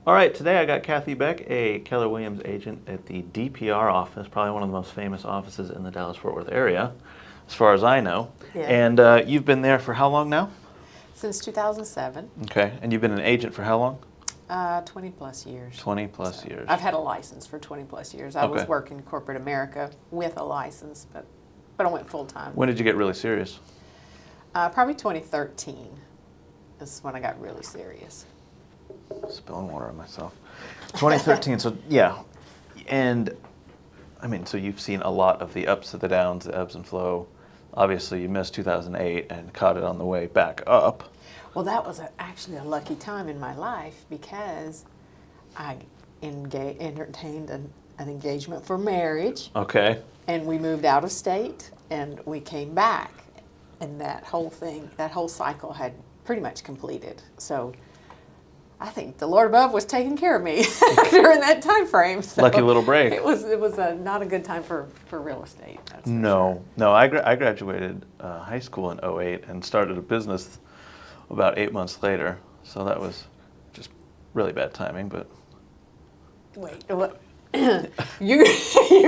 All right, today I got Kathy Beck, a Keller Williams agent at the DPR office, probably one of the most famous offices in the Dallas-Fort Worth area, as far as I know. Yeah. And you've been there for how long now? Since 2007, Okay, and you've been an agent for how long? 20 plus years. 20 plus years. I've had a license for 20 plus years. I was Okay. working corporate America with a license, but I went full time. When did you get really serious? Probably 2013 is when I got really serious. Spilling water on myself. 2013, so yeah. And, I mean, so you've seen a lot of the ups and the downs, the ebbs and flow. Obviously, you missed 2008 and caught it on the way back up. Well, that was actually a lucky time in my life because I entertained an engagement for marriage. Okay. And we moved out of state and we came back. And that whole cycle had pretty much completed. So I think the Lord above was taking care of me during that time frame. So Lucky little break. It was not a good time for real estate. That's for No, sure. no. I graduated high school in '08 and started a business about 8 months later. So that was just really bad timing. But Wait, what? you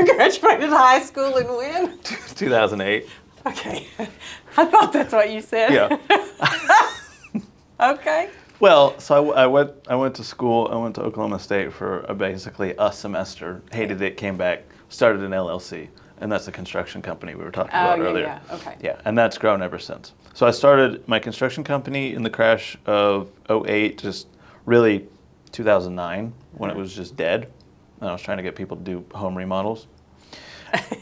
graduated high school in when? 2008. Okay, I thought that's what you said. Yeah. Okay. Well, so I went to school. I went to Oklahoma State for basically a semester. Hated it. Came back. Started an LLC, and that's the construction company we were talking about earlier. Yeah. Okay. Yeah, and that's grown ever since. So I started my construction company in the crash of '08, just really 2009 when it was just dead. And I was trying to get people to do home remodels.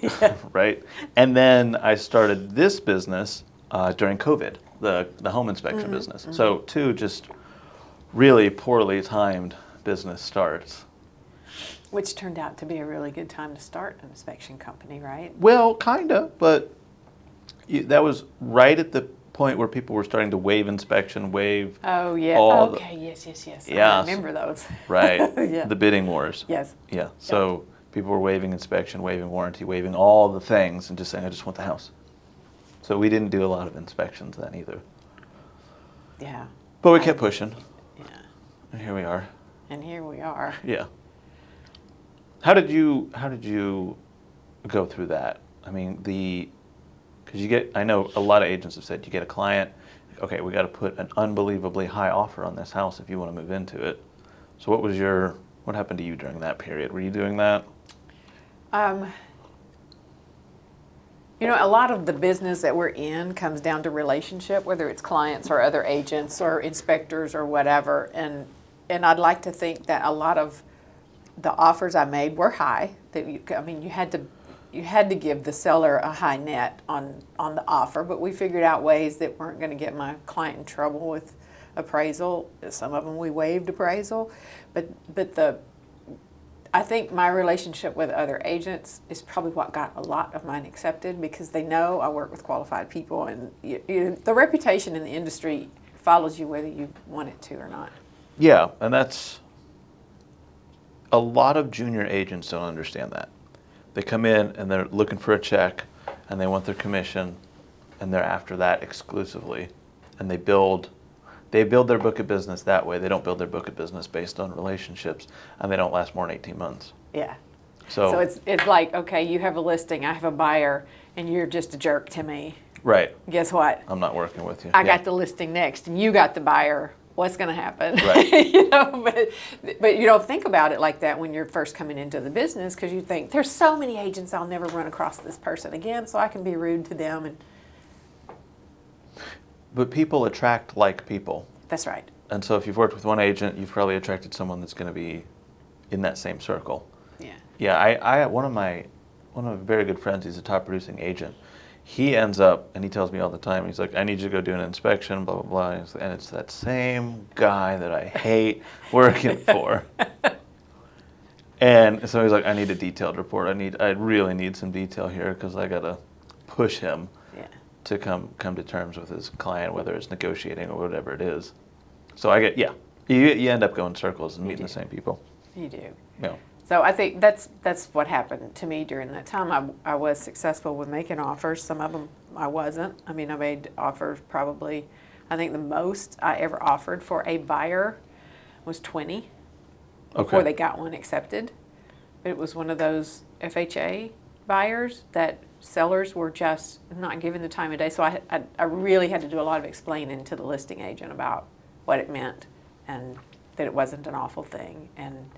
Yeah. Right? And then I started this business during COVID, the home inspection business. So two just really poorly timed business starts. Which turned out to be a really good time to start an inspection company, right? Well, kind of, but that was right at the point where people were starting to waive inspection, waive Oh, yeah. all Okay, yes. Yeah. I remember those. right, Yeah. the bidding wars. Yes. Yeah, so people were waiving inspection, waiving warranty, waiving all the things and just saying, I just want the house. So we didn't do a lot of inspections then either. Yeah. But we kept pushing, Yeah. and here we are. And here we are. Yeah. How did you go through that? I mean, because I know a lot of agents have said you get a client, okay, we got to put an unbelievably high offer on this house if you want to move into it. So what happened to you during that period? Were you doing that? A lot of the business that we're in comes down to relationship, whether it's clients or other agents or inspectors or whatever. And I'd like to think that a lot of the offers I made were high. You had to give the seller a high net on the offer, but we figured out ways that weren't going to get my client in trouble with appraisal. Some of them we waived appraisal, but I think my relationship with other agents is probably what got a lot of mine accepted because they know I work with qualified people, and the reputation in the industry follows you whether you want it to or not. Yeah, and that's a lot of junior agents don't understand that. They come in and they're looking for a check and they want their commission and they're after that exclusively, and they build their book of business that way. They don't build their book of business based on relationships, and they don't last more than 18 months. Yeah. So it's like, okay, you have a listing, I have a buyer, and you're just a jerk to me. Right. Guess what? I'm not working with you. I got the listing next, and you got the buyer. What's going to happen? Right. But you don't think about it like that when you're first coming into the business because you think there's so many agents, I'll never run across this person again, so I can be rude to them. But people attract like people. That's right. And so if you've worked with one agent, you've probably attracted someone that's going to be in that same circle. Yeah. Yeah, I one of my very good friends, he's a top producing agent. He ends up, and he tells me all the time, he's like, I need you to go do an inspection, blah, blah, blah. And it's that same guy that I hate working for. And so he's like, I need a detailed report. I really need some detail here because I got to push him to come to terms with his client, whether it's negotiating or whatever it is. So you end up going circles and meeting the same people. You do. Yeah. So I think that's what happened to me during that time. I was successful with making offers. Some of them I wasn't. I mean, I made offers probably, I think the most I ever offered for a buyer was 20. before Okay. they got one accepted. But it was one of those FHA buyers that sellers were just not given the time of day. So I really had to do a lot of explaining to the listing agent about what it meant and that it wasn't an awful thing. And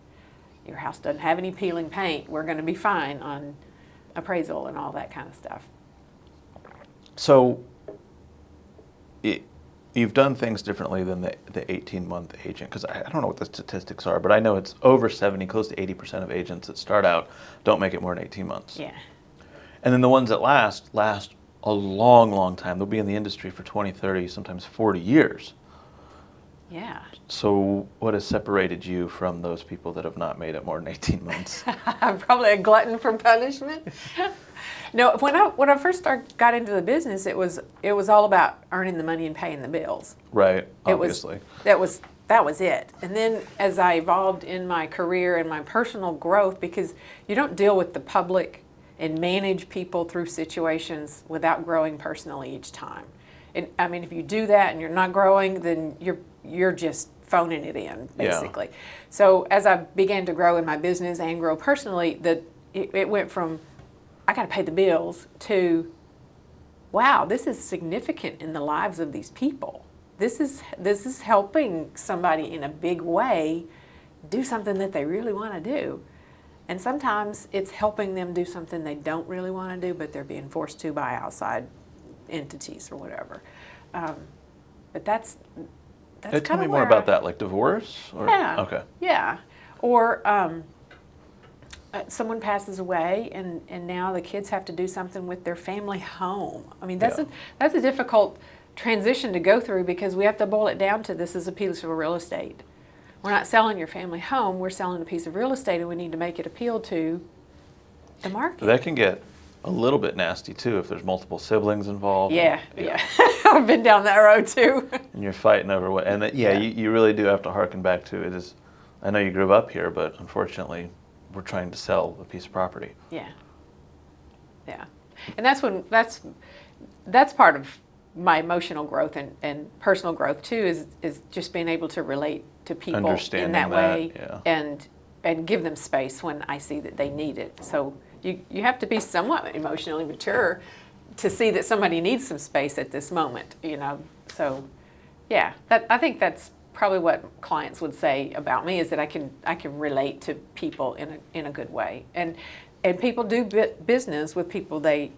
your house doesn't have any peeling paint. We're going to be fine on appraisal and all that kind of stuff. So you've done things differently than the 18-month agent, because I don't know what the statistics are, but I know it's over 70, close to 80% of agents that start out don't make it more than 18 months. Yeah. And then the ones that last a long, long time. They'll be in the industry for 20, 30, sometimes 40 years. Yeah. So what has separated you from those people that have not made it more than 18 months? I'm probably a glutton for punishment. No, when I first got into the business, it was all about earning the money and paying the bills. Right, obviously. That was it. And then as I evolved in my career and my personal growth, because you don't deal with the public and manage people through situations without growing personally each time. And I mean, if you do that and you're not growing, then you're just phoning it in, basically. Yeah. So as I began to grow in my business and grow personally, it went from I got to pay the bills to, wow, this is significant in the lives of these people. This is helping somebody in a big way do something that they really want to do. And sometimes it's helping them do something they don't really want to do, but they're being forced to by outside entities or whatever. But that's Tell me more about that, like divorce? Or? Yeah. Okay. Yeah. Or someone passes away and now the kids have to do something with their family home. I mean, that's a difficult transition to go through, because we have to boil it down to this is a piece of real estate. We're not selling your family home, we're selling a piece of real estate, and we need to make it appeal to the market. That can get a little bit nasty too if there's multiple siblings involved. Yeah. I've been down that road too. And you're fighting over what, and you really do have to harken back to it. Is, I know you grew up here, but unfortunately, we're trying to sell a piece of property. Yeah. And that's part of my emotional growth and personal growth too, is just being able to relate to people in that way, and give them space when I see that they need it. So you have to be somewhat emotionally mature to see that somebody needs some space at this moment, So yeah, I think that's probably what clients would say about me, is that I can relate to people in a good way. And people do business with people they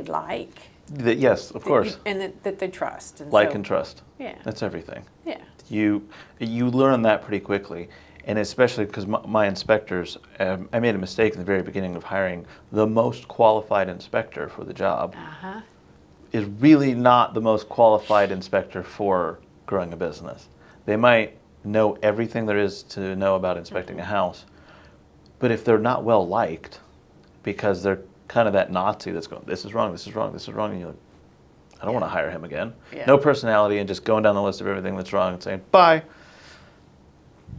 like. Yes, of course. And that they trust. And and trust. Yeah. That's everything. Yeah. You learn that pretty quickly. And especially because my inspectors, I made a mistake in the very beginning of hiring the most qualified inspector for the job. Uh-huh. Is really not the most qualified inspector for growing a business. They might know everything there is to know about inspecting a house, but if they're not well liked, because they're kind of that Nazi that's going, this is wrong, this is wrong, this is wrong, and you're like, I don't want to hire him again. Yeah. No personality, and just going down the list of everything that's wrong and saying, bye.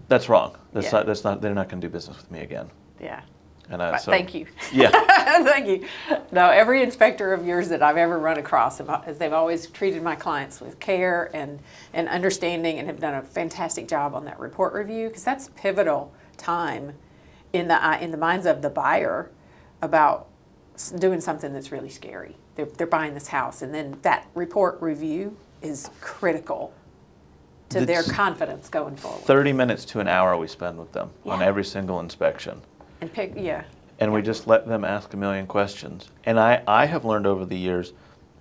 That's wrong. That's not. They're not going to do business with me again. Yeah. And thank you. Yeah. Thank you. No, every inspector of yours that I've ever run across, they've always treated my clients with care and understanding, and have done a fantastic job on that report review, because that's pivotal time in the minds of the buyer about doing something that's really scary. They're buying this house, and then that report review is critical to their confidence going forward. 30 minutes to an hour we spend with them on every single inspection. And we just let them ask a million questions. And I have learned over the years,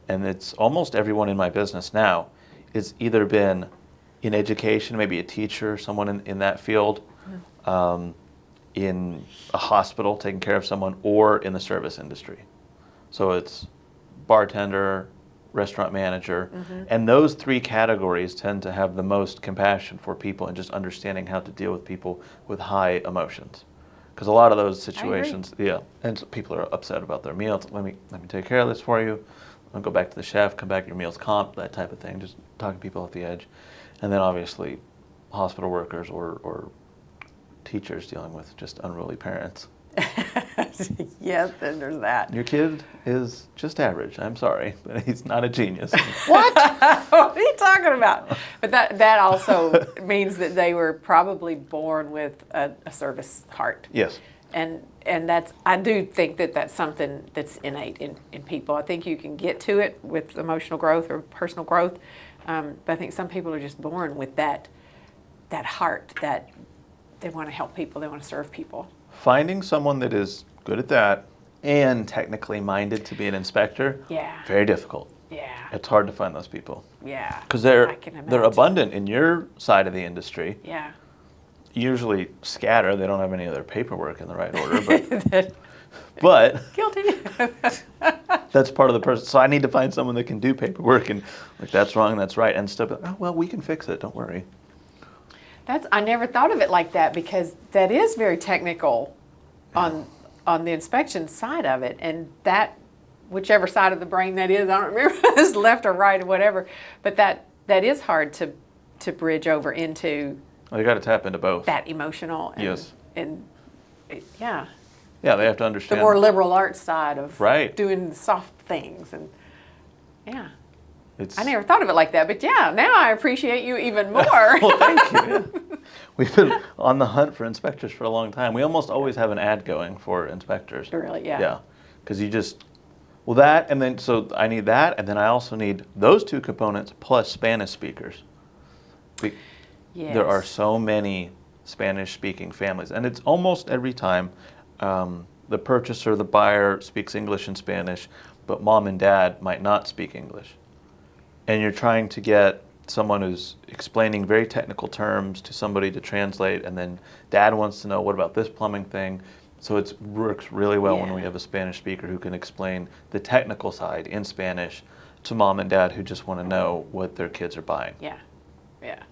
and it's almost everyone in my business now, is either been in education, maybe a teacher, someone in that field, in a hospital taking care of someone, or in the service industry. So it's bartender, restaurant manager, and those three categories tend to have the most compassion for people and just understanding how to deal with people with high emotions. Because a lot of those situations, and so people are upset about their meals. Let me take care of this for you. I'll go back to the chef, come back, your meal's comped, that type of thing, just talking people off the edge. And then obviously hospital workers or teachers dealing with just unruly parents. Yes, then there's that. Your kid is just average. I'm sorry, but he's not a genius. What? What are you talking about? But that also means that they were probably born with a service heart. Yes. And I do think that that's something that's innate in people. I think you can get to it with emotional growth or personal growth, but I think some people are just born with that heart that they want to help people, they want to serve people. Finding someone that is good at that and technically minded to be an inspector, very difficult. Yeah. It's hard to find those people. Yeah. Because I can imagine. they're abundant in your side of the industry. Yeah. Usually scatter. They don't have any of their paperwork in the right order, but Guilty. that's part of the person. So I need to find someone that can do paperwork and like that's wrong, that's right, and stuff. Oh well, we can fix it. Don't worry. I never thought of it like that because that is very technical on the inspection side of it, and that whichever side of the brain that is, I don't remember if it's left or right or whatever, but that is hard to bridge over into. Well, you got to tap into both. That emotional. And, yes. Yeah. Yeah, they have to understand. The more liberal arts side of right. doing the soft things, and yeah. I never It's thought of it like that, but yeah, now I appreciate you even more. well, thank you. Yeah. We've been on the hunt for inspectors for a long time. We almost always have an ad going for inspectors. Really, yeah. Yeah, because you just, well, that, and then, so I need that, and then I also need those two components plus Spanish speakers. Yes. There are so many Spanish-speaking families, and it's almost every time the purchaser, the buyer speaks English and Spanish, but mom and dad might not speak English. And you're trying to get someone who's explaining very technical terms to somebody to translate, and then dad wants to know, what about this plumbing thing? So it works really well when we have a Spanish speaker who can explain the technical side in Spanish to mom and dad who just want to know what their kids are buying. Yeah, yeah.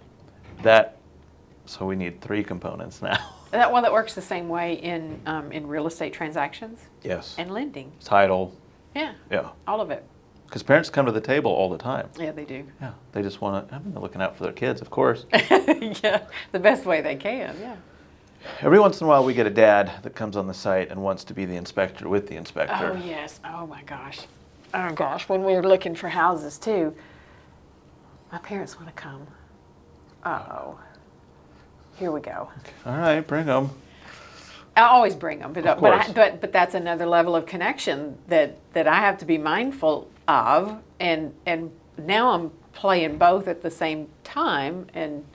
So we need 3 components now. That works the same way in real estate transactions. Yes. And lending. Title. Yeah. Yeah. All of it. Because parents come to the table all the time. Yeah, they do. Yeah. They just want to, they're looking out for their kids, of course. Yeah, the best way they can, yeah. Every once in a while we get a dad that comes on the site and wants to be the inspector with the inspector. Oh, yes. Oh, my gosh. Oh, gosh. When we were looking for houses, too, my parents want to come. Uh-oh. Here we go. All right, bring them. I always bring them, course. but that's another level of connection that I have to be mindful of, and now I'm playing both at the same time, and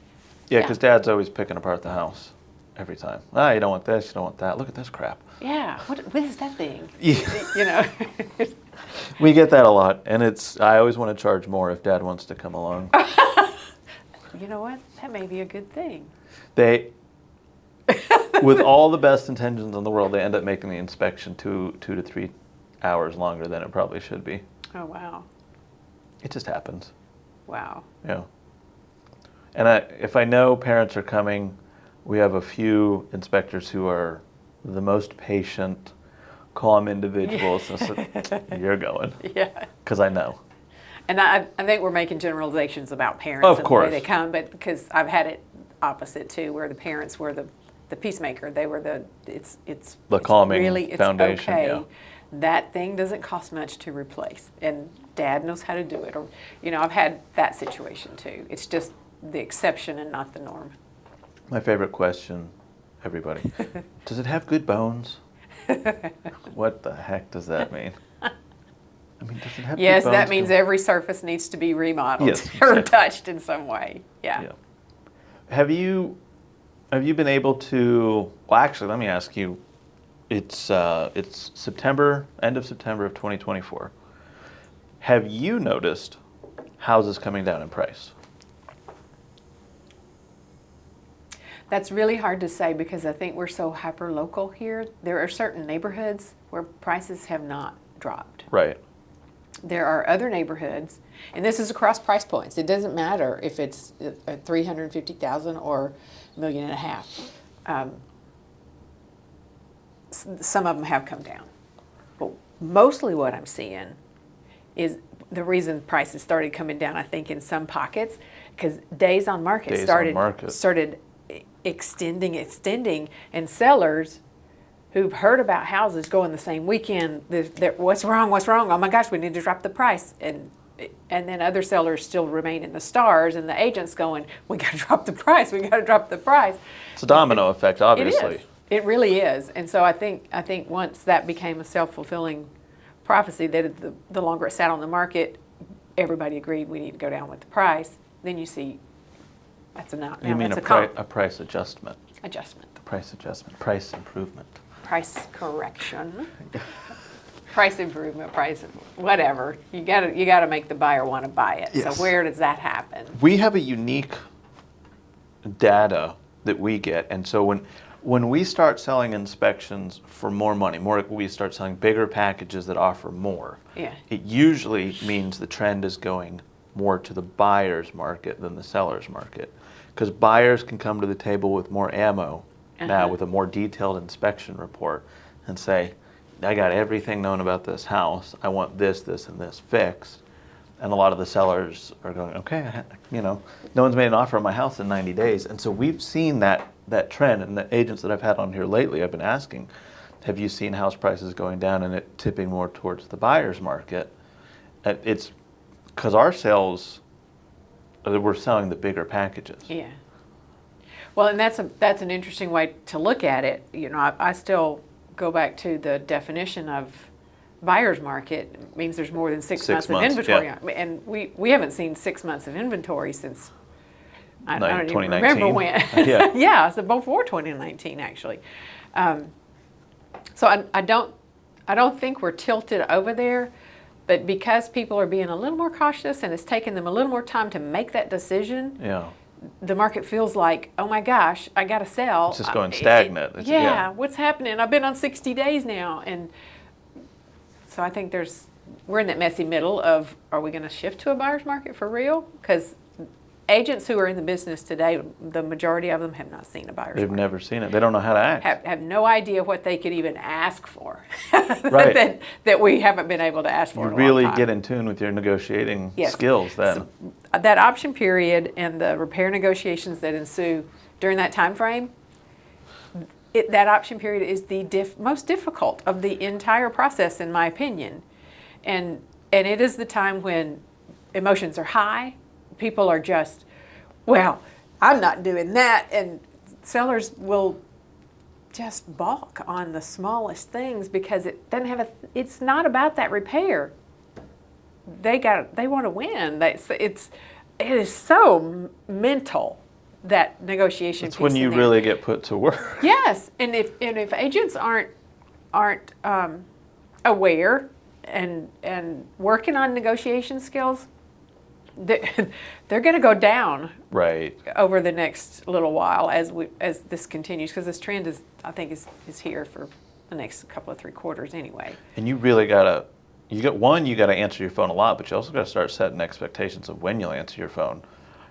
Yeah, because dad's always picking apart the house every time. You don't want this, you don't want that. Look at this crap. yeah, what is that thing? Yeah. You know. We get that a lot, and I always want to charge more if dad wants to come along. You know what? That may be a good thing. They, with all the best intentions in the world, they end up making the inspection 2 to 3 hours longer than it probably should be. Oh, wow. It just happens. Wow. Yeah. And if I know parents are coming, we have a few inspectors who are the most patient, calm individuals. So you're going. Yeah. Because I know. And I think we're making generalizations about parents Of and course. the way they come, but because I've had it opposite too, where the parents were the peacemaker. They were it's The calming really, it's foundation, okay. yeah. That thing doesn't cost much to replace, and dad knows how to do it. Or, I've had that situation too. It's just the exception and not the norm. My favorite question, everybody. Does it have good bones? What the heck does that mean? I mean, does it have Yes, good bones? that means every surface needs to be remodeled Yes, or exactly. touched in some way. Yeah. Have you been able to? Well, actually, let me ask you. It's September, end of September of 2024. Have you noticed houses coming down in price? That's really hard to say because I think we're so hyper-local here. There are certain neighborhoods where prices have not dropped. Right. There are other neighborhoods, and this is across price points. It doesn't matter if it's $350,000 or $1.5 million. Some of them have come down. But mostly what I'm seeing is the reason prices started coming down, I think, in some pockets, because days on market started extending, and sellers who've heard about houses going the same weekend. What's wrong? What's wrong? Oh my gosh, we need to drop the price. And then other sellers still remain in the stars, and the agent's going, we got to drop the price. We got to drop the price. It's a domino effect, obviously. It is. It really is. And so I think once that became a self-fulfilling prophecy, that the longer it sat on the market, everybody agreed we need to go down with the price. Then you see that's a now. You mean that's a price adjustment? Adjustment. Price adjustment. Price improvement. Price correction. Price improvement. Price whatever. You gotta make the buyer want to buy it. Yes. So where does that happen? We have a unique data that we get, and so when we start selling inspections for more money, we start selling bigger packages that offer more. Yeah. It usually means the trend is going more to the buyer's market than the seller's market, because buyers can come to the table with more ammo now, with a more detailed inspection report, and say, I got everything known about this house. I want this, this, and this fixed. And a lot of the sellers are going, okay, no one's made an offer on my house in 90 days. And so we've seen that trend, and the agents that I've had on here lately, I've been asking, have you seen house prices going down and it tipping more towards the buyer's market? It's because our sales, we're selling the bigger packages. Yeah. Well, and that's an interesting way to look at it. I still go back to the definition of buyer's market. It means there's more than six months of inventory. Yeah. And we haven't seen 6 months of inventory since I don't even 2019. remember when. Yeah. Yeah, so before 2019 actually. So I don't think we're tilted over there, but because people are being a little more cautious and it's taking them a little more time to make that decision. Yeah. The market feels like, oh my gosh, I got to sell. It's just going stagnant. What's happening? I've been on 60 days now. And so I think we're in that messy middle of, are we going to shift to a buyer's market for real? Because agents who are in the business today, the majority of them have not seen a buyer's market. They've never seen it. They don't know how to act. Have no idea what they could even ask for. Right. that we haven't been able to ask for. You in a really long time. get in tune with your negotiating skills then. So, that option period and the repair negotiations that ensue during that time frame, that option period is the most difficult of the entire process, in my opinion. And it is the time when emotions are high. People are just, well, I'm not doing that. And sellers will just balk on the smallest things because it doesn't it's not about that repair. They want to win. It is so mental, that negotiation. It's when you really get put to work. Yes, and if agents aren't aware and working on negotiation skills, they're going to go down right over the next little while as this continues, because this trend I think is here for the next couple of 3 quarters anyway. And you really gotta answer your phone a lot, but you also gotta start setting expectations of when you'll answer your phone,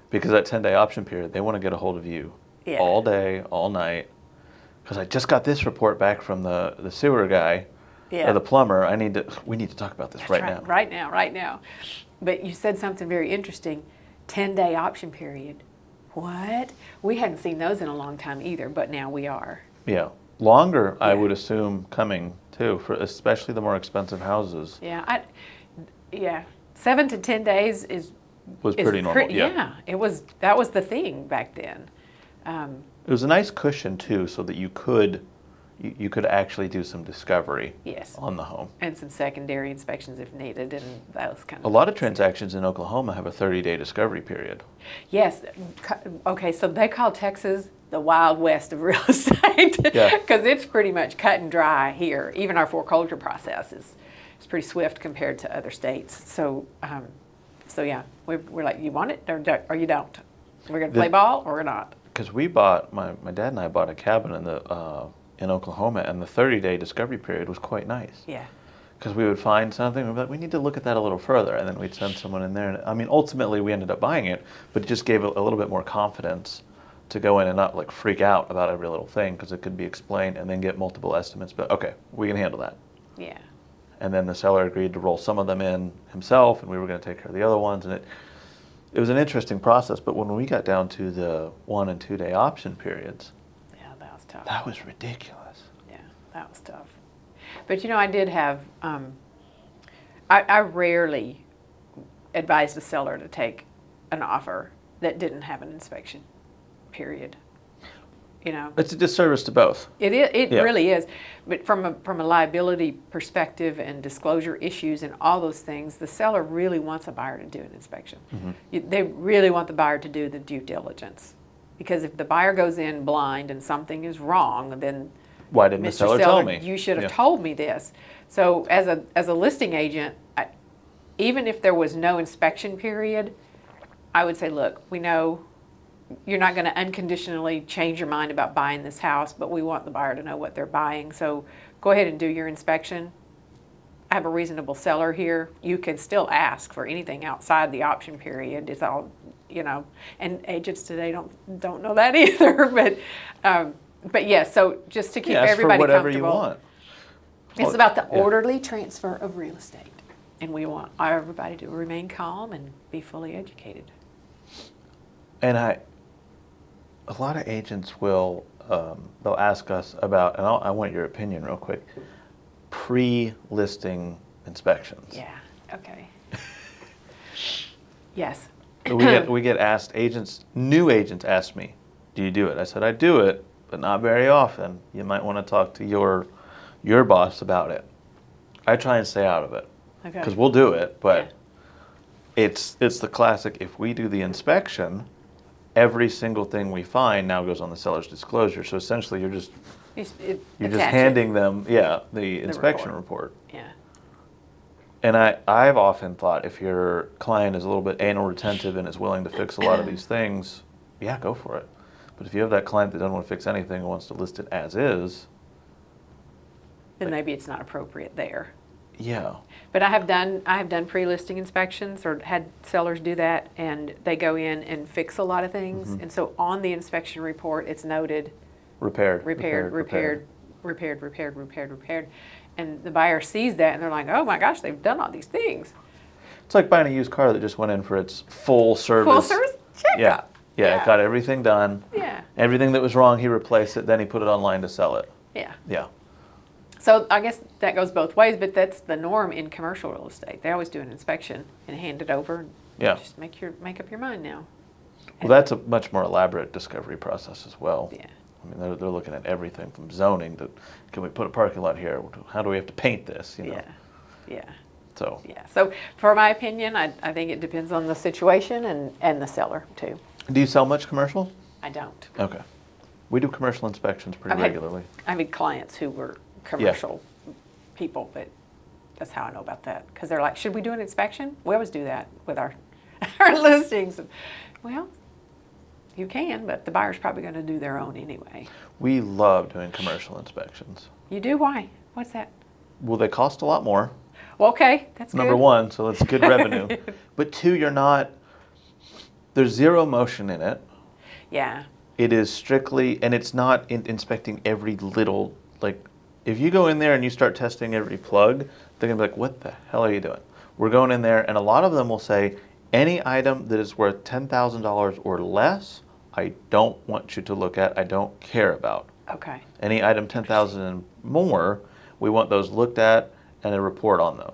because that 10-day option period, they want to get a hold of you all day, all night. Because I just got this report back from the sewer guy or the plumber. We need to talk about this. That's now. Right now. But you said something very interesting. 10-day option period. What? We hadn't seen those in a long time either, but now we are. Yeah. Longer, I would assume, coming too, for especially the more expensive houses. Yeah. 7 to 10 days was pretty normal. That was the thing back then. It was a nice cushion too, so that you could actually do some discovery on the home. And some secondary inspections if needed, and those kind of A lot of transactions in Oklahoma have a 30-day discovery period. Yes. Okay, so they call Texas the Wild West of real estate, because it's pretty much cut and dry here. Even our foreclosure process is pretty swift compared to other states. So we're like, you want it or you don't? We're going to play ball or we're not? Because we bought, my dad and I bought a cabin in Oklahoma, and the 30-day discovery period was quite nice. Yeah. Because we would find something, we'd be like, we need to look at that a little further, and then we'd send someone in there. And ultimately we ended up buying it, but it just gave a little bit more confidence to go in and not like freak out about every little thing, because it could be explained and then get multiple estimates. But okay, we can handle that. Yeah. And then the seller agreed to roll some of them in himself, and we were going to take care of the other ones. And it was an interesting process. But when we got down to the 1 and 2 day option periods, that was tough. That was ridiculous. Yeah, that was tough. But I did have, I rarely advised the seller to take an offer that didn't have an inspection period. It's a disservice to both. It is. It Yeah. really is. But from a liability perspective and disclosure issues and all those things, the seller really wants a buyer to do an inspection. They really want the buyer to do the due diligence, because if the buyer goes in blind and something is wrong, then Why didn't the Mr. seller tell me? You should have Yeah. told me this. So as a listing agent, even if there was no inspection period, I would say, look, we know you're not going to unconditionally change your mind about buying this house, but we want the buyer to know what they're buying. So go ahead and do your inspection. I have a reasonable seller here. You can still ask for anything outside the option period. It's all, and agents today don't know that either. But yes, so just to keep Yeah, ask everybody for whatever comfortable. you want. It's about the Yeah. orderly transfer of real estate. And we want everybody to remain calm and be fully educated. And a lot of agents will, they'll ask us about, and I want your opinion real quick, pre-listing inspections. Yeah, okay. Yes. We get asked, new agents ask me, do you do it? I said, I do it, but not very often. You might want to talk to your boss about it. I try and stay out of it, Okay. because we'll do it, but it's the classic, if we do the inspection, every single thing we find now goes on the seller's disclosure. So essentially you're just handing them, the inspection report. Yeah. And I've often thought, if your client is a little bit anal retentive and is willing to fix a lot of these things, yeah, go for it. But if you have that client that doesn't want to fix anything and wants to list it as is, Then maybe it's not appropriate there. yeah. But I have done pre-listing inspections or had sellers do that, and they go in and fix a lot of things. And so on the inspection report, it's noted Repaired. repaired. And the buyer sees that and they're like, oh my gosh, they've done all these things. It's like buying a used car that just went in for its full service. Full service checkup. Yeah, it got everything done. Yeah. Everything that was wrong, he replaced it, then he put it online to sell it. Yeah. Yeah. So I guess that goes both ways, but that's the norm in commercial real estate. They always do an inspection and hand it over. And Yeah. Just make up your mind now. Well, that's a much more elaborate discovery process as well. Yeah. I mean, they're looking at everything from zoning to, can we put a parking lot here? How do we have to paint this? Yeah. Yeah. So. Yeah. So for my opinion, I think it depends on the situation and the seller too. Do you sell much commercial? I don't. Okay. We do commercial inspections pretty regularly. I've had clients who were commercial people, but that's how I know about that. Because they're like, should we do an inspection? We always do that with our listings. Well, you can, but the buyer's probably going to do their own anyway. We love doing commercial inspections. You do? Why? What's that? Well, they cost a lot more. Well, okay, that's good. Number one, so that's good revenue. But two, there's zero motion in it. Yeah. It is strictly, and it's not inspecting every little, if you go in there and you start testing every plug, they're going to be like, what the hell are you doing? We're going in there, and a lot of them will say, any item that is worth $10,000 or less, I don't want you to look at, I don't care about. Okay. Any item 10,000 and more, we want those looked at and a report on those.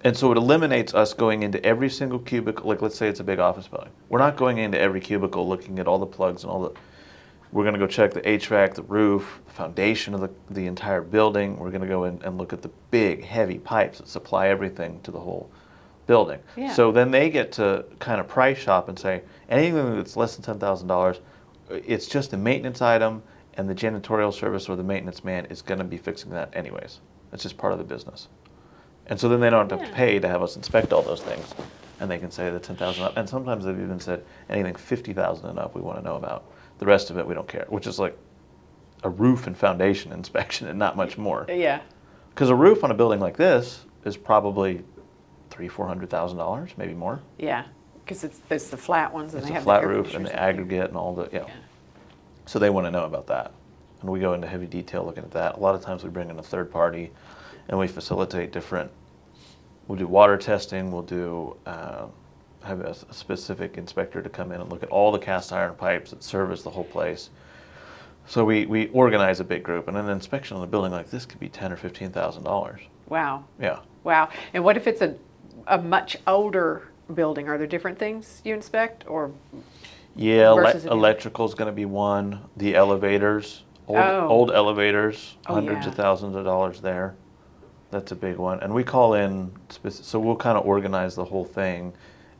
And so it eliminates us going into every single cubicle, let's say it's a big office building. We're not going into every cubicle looking at all the plugs and we're going to go check the HVAC, the roof, the foundation of the entire building. We're going to go in and look at the big, heavy pipes that supply everything to the whole building. Yeah. So then they get to kind of price shop and say, anything that's less than $10,000, it's just a maintenance item, and the janitorial service or the maintenance man is going to be fixing that anyways. It's just part of the business. And so then they don't have to pay to have us inspect all those things. And they can say the 10,000 up. And sometimes they've even said anything 50,000 and up we want to know about. The rest of it we don't care, which is like a roof and foundation inspection and not much more. Yeah. Because a roof on a building like this is probably $300,000-$400,000, maybe more. Yeah. Because it's the flat ones and It's they a have flat the air roof and conditioners the up there. aggregate and all the, So they want to know about that. And we go into heavy detail looking at that. A lot of times we bring in a third party and we facilitate we'll do water testing, we'll do, have a specific inspector to come in and look at all the cast iron pipes that service the whole place. So we organize a big group, and an inspection on a building like this could be $10,000 or $15,000. Wow. Yeah. Wow. And what if it's a much older building? Are there different things you inspect, or Yeah, versus a new- electrical is going to be one. The elevators, Oh. old elevators, Oh, hundreds yeah. of thousands of dollars there. That's a big one. And we call in, so we'll kind of organize the whole thing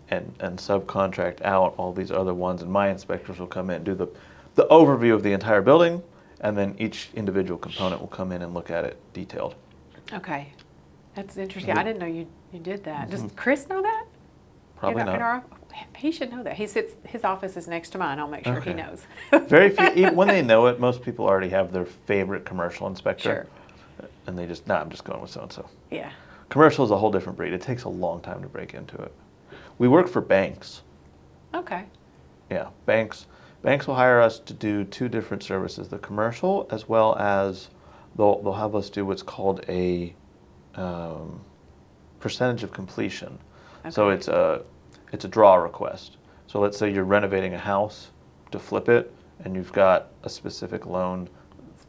and subcontract out all these other ones. And my inspectors will come in and do the overview of the entire building. And then each individual component will come in and look at it detailed. Okay. That's interesting. Mhm. I didn't know you did that. Does Chris know that? Probably not. He should know that. His office is next to mine. I'll make sure he Okay. knows. Very few, even when they know it, most people already have their favorite commercial inspector. Sure. And they just, I'm just going with so-and-so. Yeah. Commercial is a whole different breed. It takes a long time to break into it. We work for banks. Okay. Yeah, banks will hire us to do two different services: the commercial, as well as they'll have us do what's called a percentage of completion. Okay. So it's a draw request. So let's say you're renovating a house to flip it, and you've got a specific loan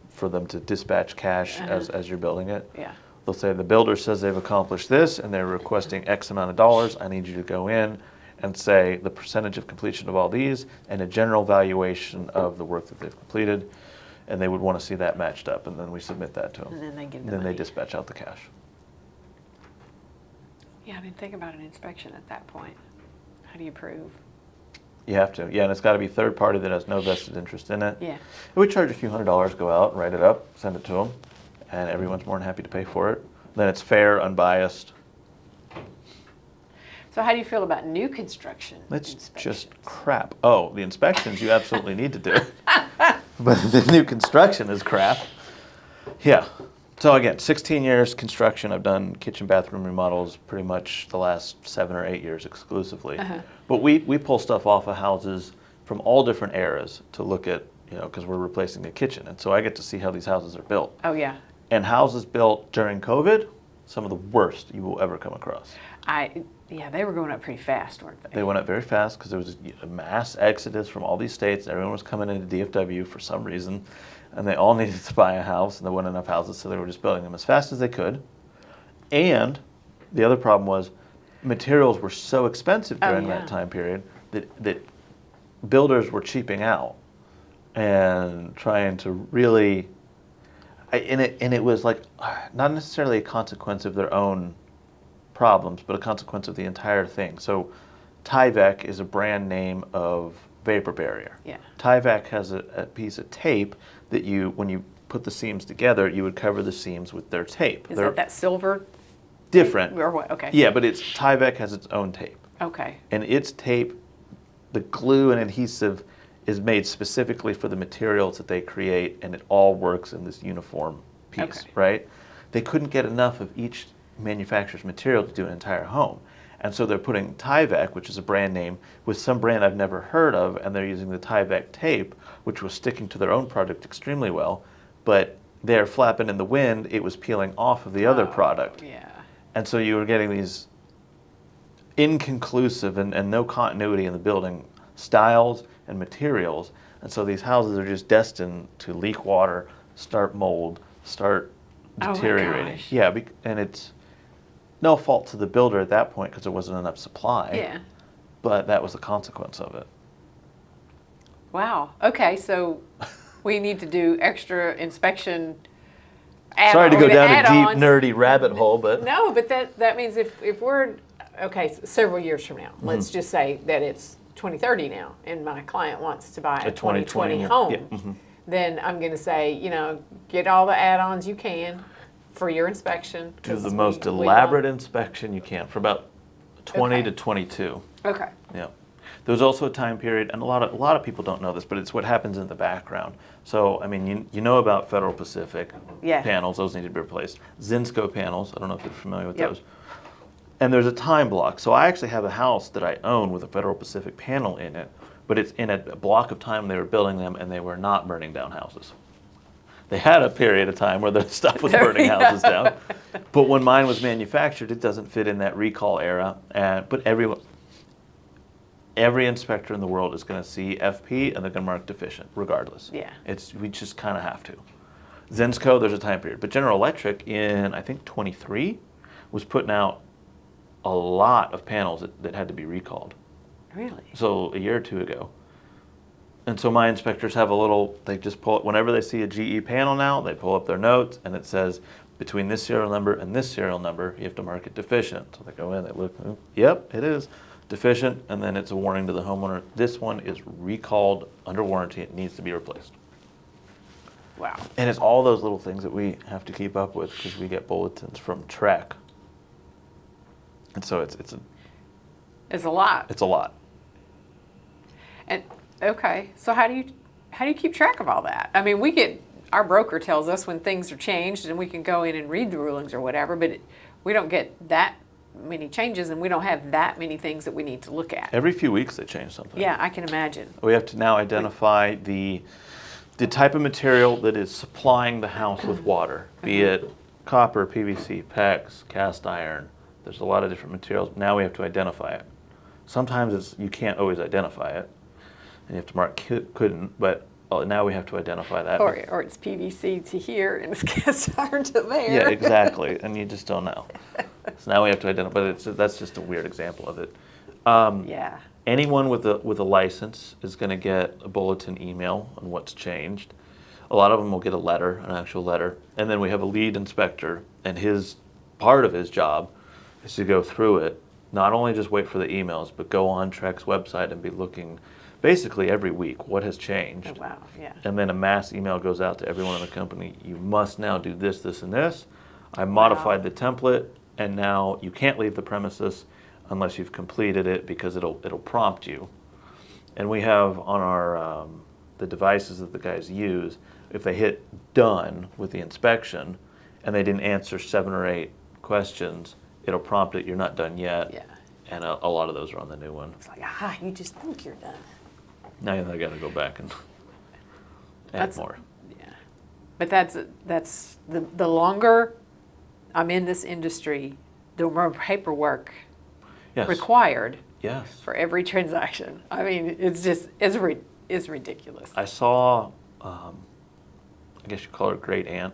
for them to dispatch cash as you're building it. Yeah. They'll say the builder says they've accomplished this, and they're requesting X amount of dollars. I need you to go in and say the percentage of completion of all these and a general valuation of the work that they've completed, and they would want to see that matched up, and then we submit that to them. And then they get the And then money. they dispatch out the cash. Yeah, I didn't think about an inspection at that point. How do you prove? You have to, yeah, and it's got to be third party that has no vested interest in it. Yeah. And we charge a few $100s, go out, write it up, send it to them, and everyone's more than happy to pay for it. Then it's fair, unbiased. So how do you feel about new construction It's inspections? just crap. Oh, the inspections you absolutely need to do. But the new construction is crap. Yeah. So again, 16 years construction. I've done kitchen, bathroom remodels pretty much the last 7 or 8 years exclusively. But we pull stuff off of houses from all different eras to look at, because we're replacing the kitchen. And so I get to see how these houses are built. Oh, yeah. And houses built during COVID, some of the worst you will ever come across. Yeah, they were going up pretty fast, weren't they? They went up very fast because there was a mass exodus from all these states. Everyone was coming into DFW for some reason, and they all needed to buy a house, and there weren't enough houses, so they were just building them as fast as they could. And the other problem was materials were so expensive during that time period that builders were cheaping out and trying to really, and it was like not necessarily a consequence of their own problems, but a consequence of the entire thing. So Tyvek is a brand name of vapor barrier. Yeah. Tyvek has a piece of tape that when you put the seams together, you would cover the seams with their tape. Is They're that silver? different. Or what? Okay. Yeah, but Tyvek has its own tape. Okay. And its tape, the glue and adhesive is made specifically for the materials that they create, and it all works in this uniform piece, Okay. right? They couldn't get enough of each manufacturer's material to do an entire home. And so they're putting Tyvek, which is a brand name, with some brand I've never heard of, and they're using the Tyvek tape, which was sticking to their own product extremely well, but they're flapping in the wind, it was peeling off of the other product. Yeah. And so you were getting these inconclusive and no continuity in the building styles and materials. And so these houses are just destined to leak water, start mold, start Oh my deteriorating. gosh. Yeah, and it's no fault to the builder at that point because there wasn't enough supply. Yeah. But that was the consequence of it. Wow. Okay, so we need to do extra inspection. Sorry to go down a deep, add-ons. nerdy rabbit hole, but No, but that means if we're, okay, several years from now, let's just say that it's 2030 now, and my client wants to buy a 2020 home, yeah, then I'm going to say, get all the add-ons you can for your inspection. do 'cause the most we elaborate want- inspection you can for about 20 Okay. to 22. Okay. Yeah. There was also a time period, and a lot of people don't know this, but it's what happens in the background. So, I mean, you know about Federal Pacific Yeah. panels; those need to be replaced. Zinsco panels. I don't know if you're familiar with Yep. those. And there's a time block. So I actually have a house that I own with a Federal Pacific panel in it, but it's in a block of time they were building them, and they were not burning down houses. They had a period of time where the stuff was burning houses down, but when mine was manufactured, it doesn't fit in that recall era. But every inspector in the world is going to see FP and they're going to mark deficient, regardless. Yeah. We just kind of have to. Zensco, there's a time period. But General Electric in, I think, 23 was putting out a lot of panels that had to be recalled. Really? So a year or two ago. And so my inspectors have a little, they just pull, whenever they see a GE panel now, they pull up their notes and it says, between this serial number and this serial number, you have to mark it deficient. So they go in, they look, yep, it is deficient, and then it's a warning to the homeowner, this one is recalled under warranty, it needs to be replaced. Wow. And it's all those little things that we have to keep up with because we get bulletins from Trek. And so it's a lot. It's a lot. And okay, so how do you keep track of all that? I mean, our broker tells us when things are changed, and we can go in and read the rulings or whatever, but we don't get that many changes, and we don't have that many things that we need to look at. Every few weeks they change something. Yeah, I can imagine. We have to now identify the type of material that is supplying the house with water, be it copper, PVC, PEX, cast iron. There's a lot of different materials. Now we have to identify it. Sometimes you can't always identify it, and you have to mark couldn't, but now we have to identify that. Or it's PVC to here and it's cast iron to there. Yeah, exactly, and you just don't know. So now we have to identify, but that's just a weird example of it. Yeah. Anyone with a license is going to get a bulletin email on what's changed. A lot of them will get a letter, an actual letter, and then we have a lead inspector, and part of his job is to go through it, not only just wait for the emails, but go on Trek's website and be looking basically every week what has changed. Oh, wow, yeah. And then a mass email goes out to everyone in the company, you must now do this, this, and this. I modified the template, and now you can't leave the premises unless you've completed it because it'll prompt you. And we have on our the devices that the guys use, if they hit done with the inspection and they didn't answer 7 or 8 questions, it'll prompt it, you're not done yet. Yeah. And a lot of those are on the new one. It's like, you just think you're done. Now I got to go back and add more. Yeah. But that's the longer I'm in this industry, the more paperwork Yes. required Yes. for every transaction. I mean, it's ridiculous. I saw, I guess you call her great aunt.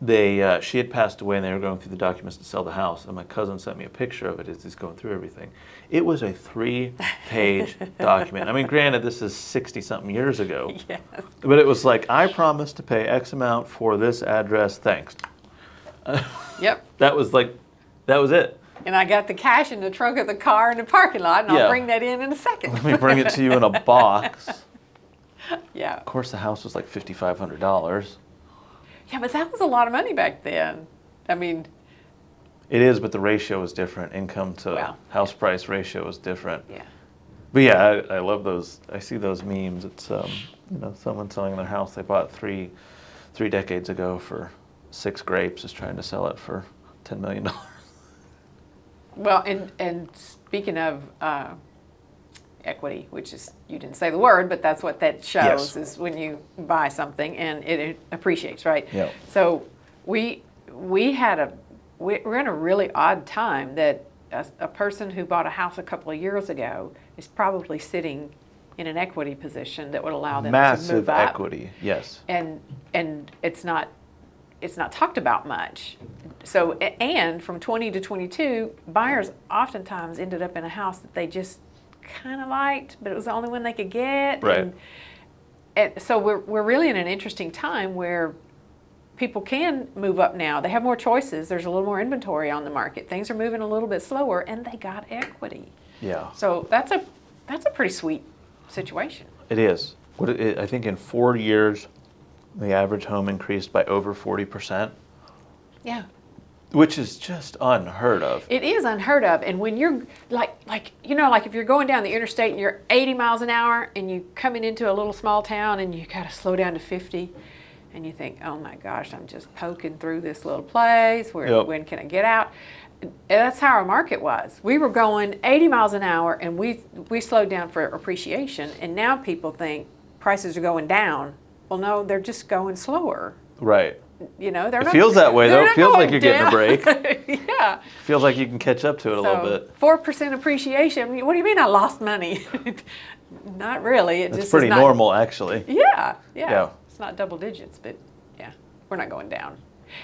She had passed away, and they were going through the documents to sell the house. And my cousin sent me a picture of it as he's going through everything. It was a 3-page document. I mean, granted, this is 60-something years ago. Yes. But it was like, I promised to pay X amount for this address. Thanks. Yep. That was it. And I got the cash in the trunk of the car in the parking lot, and Yeah. I'll bring that in a second. Let me bring it to you in a box. Yeah. Of course, the house was like $5,500. Yeah, but that was a lot of money back then. I mean, It is, but the ratio is different. Income to house price ratio is different. yeah. But yeah, I love those. I see those memes. It's someone selling their house they bought three decades ago for 6 grapes is trying to sell it for $10 million. Well, and speaking of equity, which is, you didn't say the word, but that's what that shows, is when you buy something and it appreciates, right? Yeah. So we're in a really odd time that a person who bought a house a couple of years ago is probably sitting in an equity position that would allow them to Massive move up. equity, yes. And it's not talked about much. So, and from 20 to 22, buyers oftentimes ended up in a house that they just kind of liked, but it was the only one they could get. Right. And so we're really in an interesting time where people can move up now. They have more choices. There's a little more inventory on the market. Things are moving a little bit slower, and they got equity. Yeah. So that's a pretty sweet situation. It is. I think in 4 years, the average home increased by over 40%. Yeah. Which is just unheard of. It is unheard of. And when you're like if you're going down the interstate and you're 80 miles an hour and you're coming into a little small town and you got to slow down to 50 and you think, oh my gosh, I'm just poking through this little place. When can I get out? And that's how our market was. We were going 80 miles an hour and we slowed down for appreciation. And now people think prices are going down. Well, no, they're just going slower. Right. you know, they're It not. feels that way, though. they're It not feels like going you're getting a break. down. Yeah. Feels like you can catch up to it a little bit. 4% appreciation. What do you mean I lost money? Not really. It It's just pretty is not, normal, actually. Yeah. Yeah. It's not double digits, but yeah, we're not going down.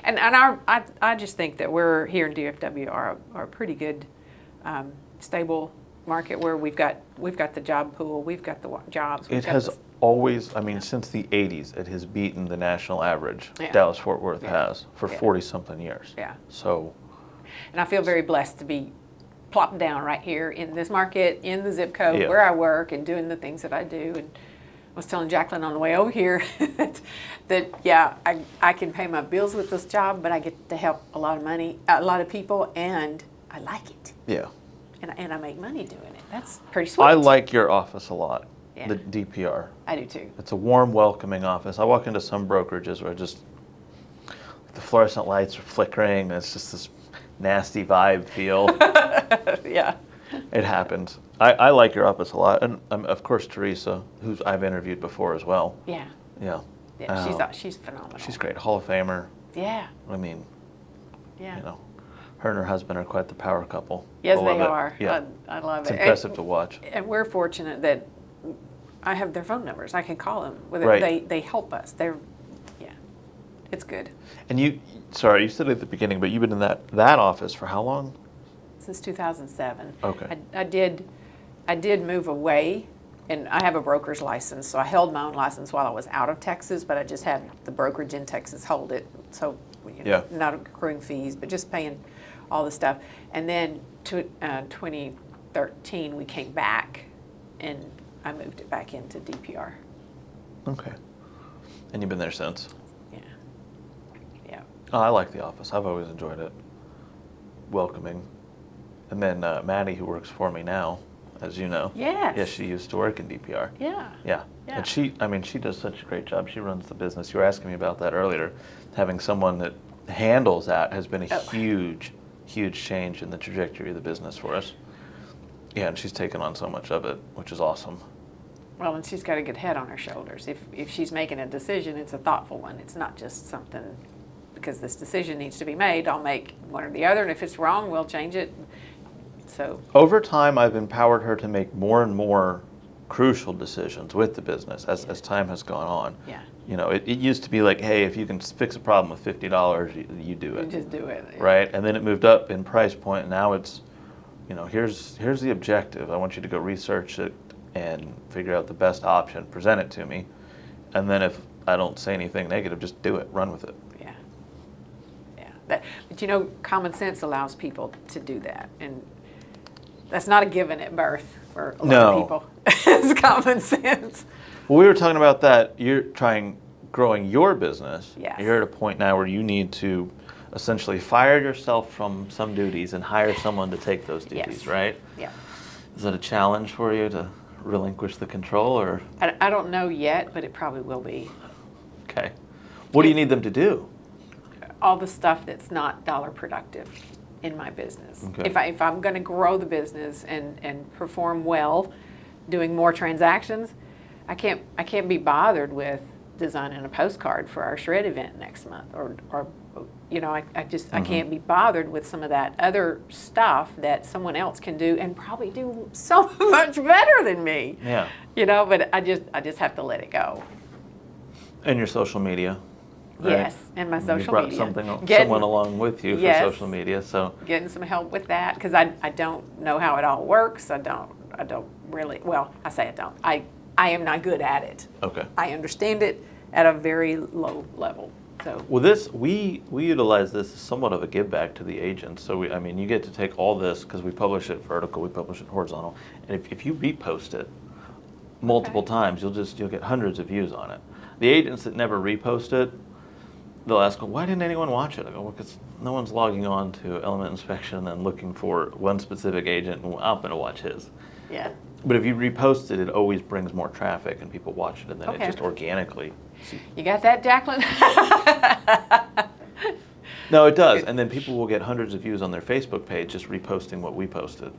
And I just think that we're here in DFW are a pretty good, stable market where we've got the job pool, we've got the jobs. It has always, I mean, since the 80s, it has beaten the national average. Yeah. Dallas-Fort Worth Yeah. has for Yeah. 40-something years. Yeah. So, And I feel very blessed to be plopped down right here in this market, in the zip code Yeah. where I work and doing the things that I do. And I was telling Jacqueline on the way over here that yeah, I can pay my bills with this job, but I get to help a lot of people, and I like it. yeah. And I make money doing it. That's pretty sweet. I like your office a lot, Yeah. the DPR. I do too. It's a warm, welcoming office. I walk into some brokerages where just the fluorescent lights are flickering. It's just this nasty vibe feel. Yeah. It happens. I like your office a lot. And of course, Teresa, who I've interviewed before as well. Yeah. Yeah. Yeah. She's phenomenal. She's great. Hall of Famer. Yeah. I mean, Yeah. you know, her and her husband are quite the power couple. Yes, I they love it. are. Yeah. I love It's it. impressive to watch. And we're fortunate that I have their phone numbers. I can call them. Right. They help us. Yeah, it's good. And you said at the beginning, but you've been in that office for how long? Since 2007. Okay. I did move away, and I have a broker's license, so I held my own license while I was out of Texas, but I just had the brokerage in Texas hold it, so Yeah. not accruing fees, but just paying all the stuff. And then 2013, we came back, and I moved it back into DPR. Okay. And you've been there since? Yeah. Yeah. Oh, I like the office. I've always enjoyed it. Welcoming. And then Maddie, who works for me now, as you know. Yes. Yeah, she used to work in DPR. Yeah. Yeah. Yeah. And she does such a great job. She runs the business. You were asking me about that earlier. Having someone that handles that has been a huge change in the trajectory of the business for us. Yeah, and she's taken on so much of it, which is awesome. Well, and she's got a good head on her shoulders. If she's making a decision, it's a thoughtful one. It's not just something because this decision needs to be made. I'll make one or the other, and if it's wrong, we'll change it. So Over time, I've empowered her to make more and more crucial decisions with the business as time has gone on. yeah, You know, it used to be like, hey, if you can fix a problem with $50, you do you it, just do it. right? And then it moved up in price point, and now it's, you know, here's the objective. I want you to go research it and figure out the best option, present it to me, and then if I don't say anything negative, just do it, run with it. Yeah, yeah. But you know, common sense allows people to do that, and that's not a given at birth for a lot of people. It's common sense. Well, we were talking about that. You're growing your business. Yes. You're at a point now where you need to essentially fire yourself from some duties and hire someone to take those duties, Yes. right? Yeah. Is that a challenge for you to relinquish the control, or? I don't know yet, but it probably will be. Okay. What do you need them to do? All the stuff that's not dollar productive in my business. Okay. If I'm going to grow the business and perform well, doing more transactions, I can't be bothered with designing a postcard for our shred event next month, or you know, I can't be bothered with some of that other stuff that someone else can do and probably do so much better than me. Yeah. You know, but I just have to let it go. And your social media. Right? Yes, and my social You brought media. someone along with you Yes. for social media, so. Getting some help with that because I don't know how it all works. I don't really, well, I say I don't. I am not good at it. Okay. I understand it at a very low level. So Well, we utilize this as somewhat of a give back to the agents. So you get to take all this because we publish it vertical, we publish it horizontal, and if you repost it multiple times, you'll get hundreds of views on it. The agents that never repost it, they'll ask, well, why didn't anyone watch it? I go, well, because no one's logging on to Element Inspection and looking for one specific agent, and I'm going to watch his. yeah, But if you repost it, it always brings more traffic and people watch it, and then it Okay. just organically. you got that, Jacqueline? No, it does. And then people will get hundreds of views on their Facebook page just reposting what we posted.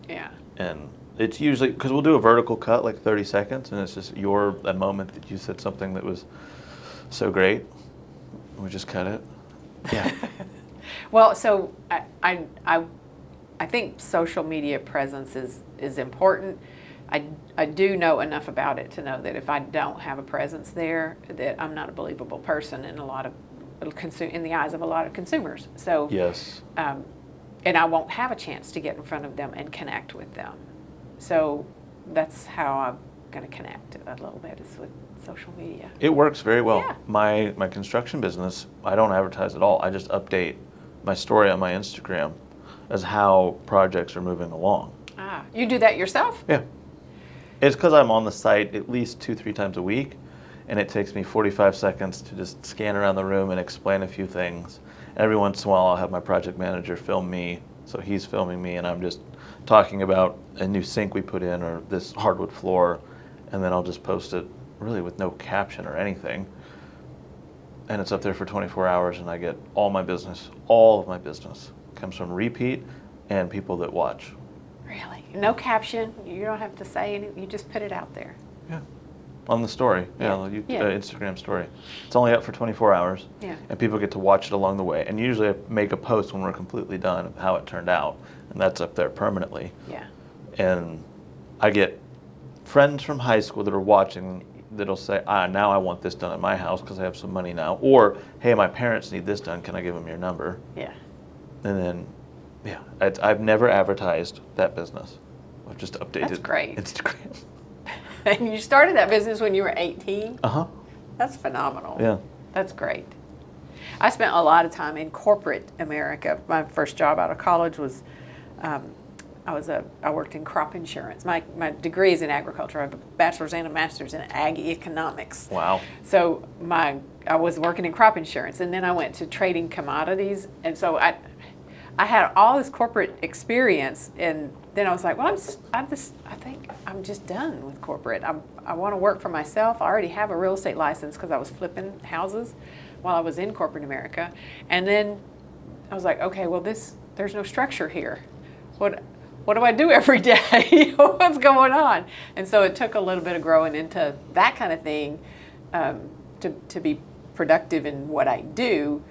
Yeah, And it's usually, because we'll do a vertical cut, like 30 seconds, and it's just a moment that you said something that was so great. We just cut it? Yeah. Well, so I think social media presence is important. I do know enough about it to know that if I don't have a presence there, that I'm not a believable person in in the eyes of a lot of consumers. So Yes. And I won't have a chance to get in front of them and connect with them. So that's how I'm going to connect a little bit, is with social media. It works very well. Yeah. My construction business, I don't advertise at all. I just update my story on my Instagram as how projects are moving along. Ah, you do that yourself? Yeah. It's because I'm on the site at least 2-3 times a week, and it takes me 45 seconds to just scan around the room and explain a few things. Every once in a while, I'll have my project manager film me, so he's filming me, and I'm just talking about a new sink we put in or this hardwood floor, and then I'll just post it really with no caption or anything. And it's up there for 24 hours, and I get all of my business comes from repeat and people that watch. Really? No caption? You don't have to say anything, you just put it out there? Yeah. On the story, Instagram story. It's only up for 24 hours, and people get to watch it along the way. And usually I make a post when we're completely done of how it turned out, and that's up there permanently. Yeah. And I get friends from high school that are watching that'll say, now I want this done at my house because I have some money now. Or, hey, my parents need this done, can I give them your number? Yeah. And then, I've never advertised that business. I've just updated That's great. Instagram. And you started that business when you were 18? Uh-huh. That's phenomenal. Yeah. That's great. I spent a lot of time in corporate America. My first job out of college was, I worked in crop insurance. My degree is in agriculture. I have a bachelor's and a master's in ag economics. Wow. So I was working in crop insurance, and then I went to trading commodities, and so I had all this corporate experience, and then I was like, well, I think I'm just done with corporate. I want to work for myself. I already have a real estate license because I was flipping houses while I was in corporate America. And then I was like, okay, well, there's no structure here. What do I do every day? What's going on? And so it took a little bit of growing into that kind of thing to be productive in what I do.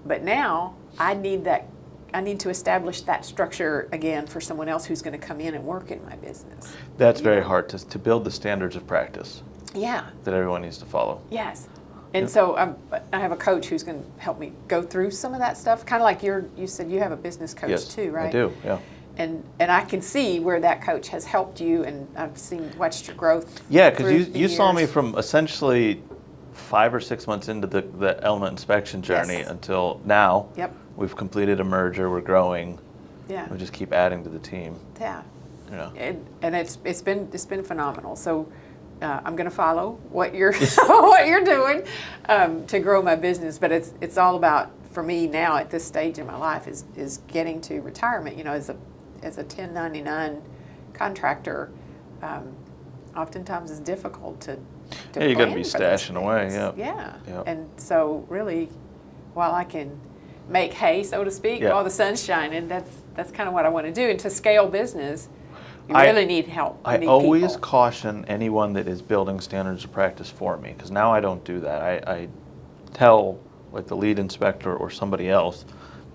But now I need to establish that structure again for someone else who's going to come in and work in my business. That's very hard to build the standards of practice. Yeah. That everyone needs to follow. Yes. And so I have a coach who's going to help me go through some of that stuff. Kind of like you said you have a business coach too, right? I do, yeah. And I can see where that coach has helped you, and I've watched your growth. Yeah, because you saw me from essentially 5 or 6 months into the element inspection journey until now. Yep. We've completed a merger. We're growing. Yeah. We just keep adding to the team. Yeah. Yeah. And it's been phenomenal. So I'm going to follow what you're what you're doing to grow my business. But it's all about, for me now at this stage in my life, is getting to retirement. You know, as a 1099 contractor, oftentimes it's difficult to you got to be plan for stashing those away. things. Yeah. Yeah. And so really, while I can make hay, so to speak, while the sun's shining, that's kind of what I want to do. And to scale business, you really need help. I always caution anyone that is building standards of practice for me, because now I don't do that. I tell, like, the lead inspector or somebody else,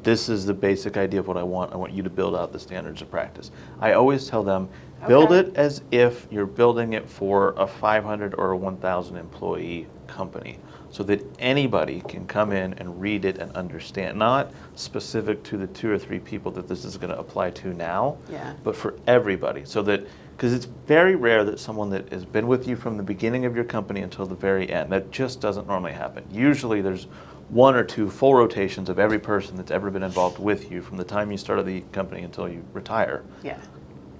this is the basic idea of what I want. I want you to build out the standards of practice. I always tell them, build it as if you're building it for a 500 or a 1,000 employee company, so that anybody can come in and read it and understand, not specific to the 2 or 3 people that this is going to apply to now, but for everybody. So that, because it's very rare that someone that has been with you from the beginning of your company until the very end, that just doesn't normally happen. Usually there's 1 or 2 full rotations of every person that's ever been involved with you from the time you started the company until you retire. Yeah.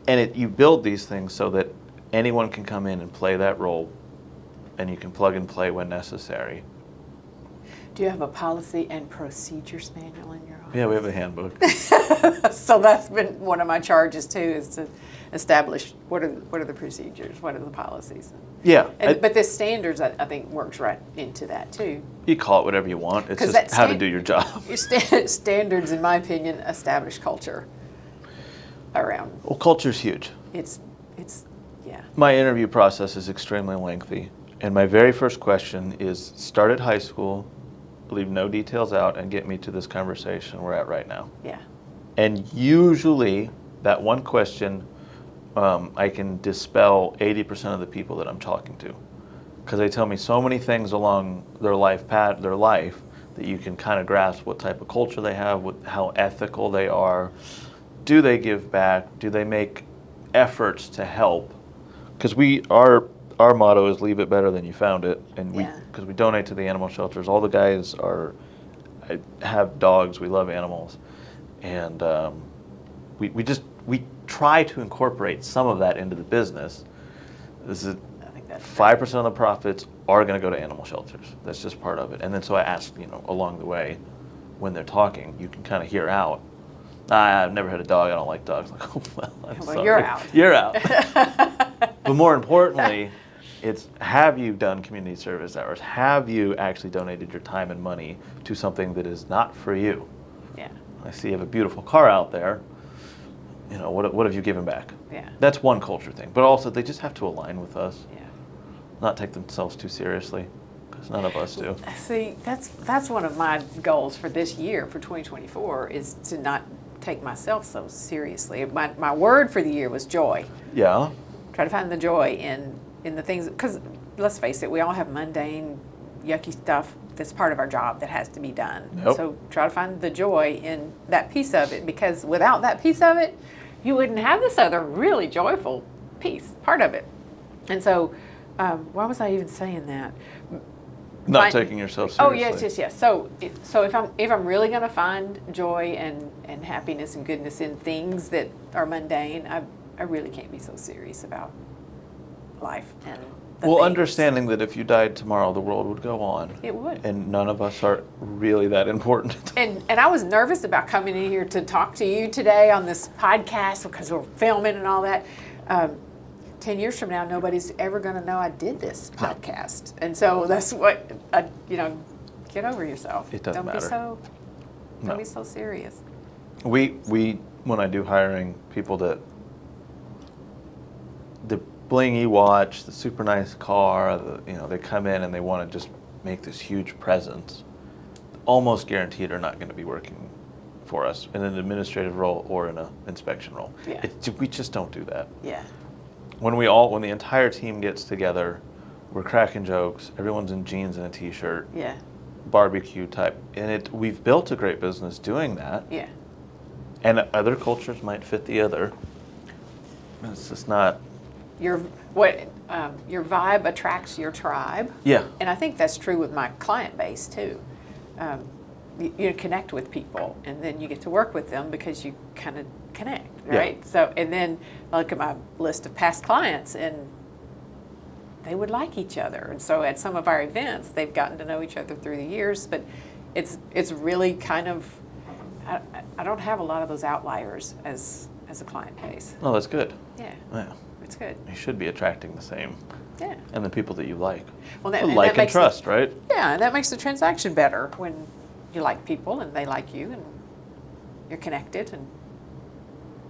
And you build these things so that anyone can come in and play that role, and you can plug and play when necessary. Do you have a policy and procedures manual in your office? Yeah, we have a handbook. So that's been one of my charges too, is to establish what are the procedures, what are the policies. Yeah. But the standards, I think, works right into that too. You call it whatever you want. It's just how to do your job. Your standards, in my opinion, establish culture around. Well, culture's huge. It's yeah. My interview process is extremely lengthy. And my very first question is, start at high school, leave no details out, and get me to this conversation we're at right now. Yeah. And usually, that one question, I can dispel 80% of the people that I'm talking to, because they tell me so many things along their life path, that you can kind of grasp what type of culture they have, how ethical they are. Do they give back? Do they make efforts to help? Because our motto is leave it better than you found it, and because we donate to the animal shelters. All the guys have dogs. We love animals, and we try to incorporate some of that into the business. This is 5% of the profits are going to go to animal shelters. That's just part of it. And then so I ask, along the way, when they're talking, you can kind of hear out. I've never had a dog. I don't like dogs. Like, oh, well, I'm sorry. You're out. You're out. But more importantly, it's, have you done community service hours? Have you actually donated your time and money to something that is not for you? Yeah. I see you have a beautiful car out there. What have you given back? Yeah. That's one culture thing. But also, they just have to align with us. Yeah. Not take themselves too seriously, because none of us do. See, that's one of my goals for this year, for 2024, is to not take myself so seriously. My word for the year was joy. Yeah. Try to find the joy in the things, because let's face it, we all have mundane, yucky stuff that's part of our job that has to be done. Yep. So try to find the joy in that piece of it, because without that piece of it, you wouldn't have this other really joyful part of it. And so, why was I even saying that? Not taking yourself seriously. Oh yes. So if I'm really going to find joy and happiness and goodness in things that are mundane, I really can't be so serious about life and the things. Understanding that if you died tomorrow, the world would go on. It would. And none of us are really that important. And I was nervous about coming in here to talk to you today on this podcast, because we're filming and all that. 10 years from now, nobody's ever going to know I did this podcast. And so that's what, get over yourself. It doesn't matter. Don't be so serious. We when I do hiring, people that the blingy watch, the super nice car, they come in and they want to just make this huge presence, almost guaranteed are not going to be working for us in an administrative role or in an inspection role. Yeah. We just don't do that. Yeah. When the entire team gets together, we're cracking jokes, everyone's in jeans and a t-shirt. Yeah. Barbecue type, and we've built a great business doing that. Yeah. And other cultures might fit the other. It's just not. Your vibe attracts your tribe. Yeah. And I think that's true with my client base too. You connect with people, and then you get to work with them because you kind of connect, right? Yeah. So, and then I look at my list of past clients, and they would like each other. And so at some of our events, they've gotten to know each other through the years, but it's really kind of, I don't have a lot of those outliers as a client base. Oh, that's good. Yeah. Yeah. It's good. You should be attracting the same. Yeah. And the people that you like. Well, Like and trust, right? Yeah, and that makes the transaction better when you like people and they like you and you're connected, and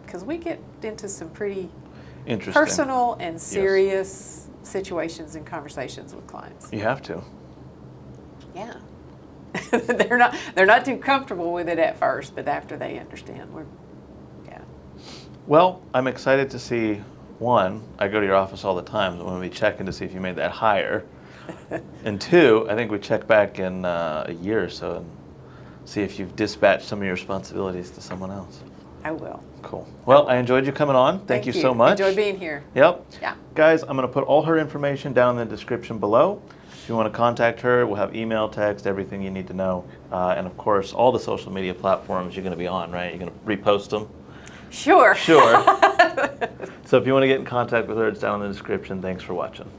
because we get into some pretty Interesting. personal and serious situations and conversations with clients. You have to. Yeah. they're not too comfortable with it at first, but after they understand, yeah. Well, I'm excited to see, one, I go to your office all the time when we check in to see if you made that hire. And two, I think we check back in a year or so and see if you've dispatched some of your responsibilities to someone else. I will. Cool. Well, I enjoyed you coming on. Thank you so much. Enjoy being here. Yep. Yeah. Guys, I'm going to put all her information down in the description below. If you want to contact her, we'll have email, text, everything you need to know. And of course, all the social media platforms you're going to be on, right? You're going to repost them? Sure. Sure. So if you want to get in contact with her, it's down in the description. Thanks for watching.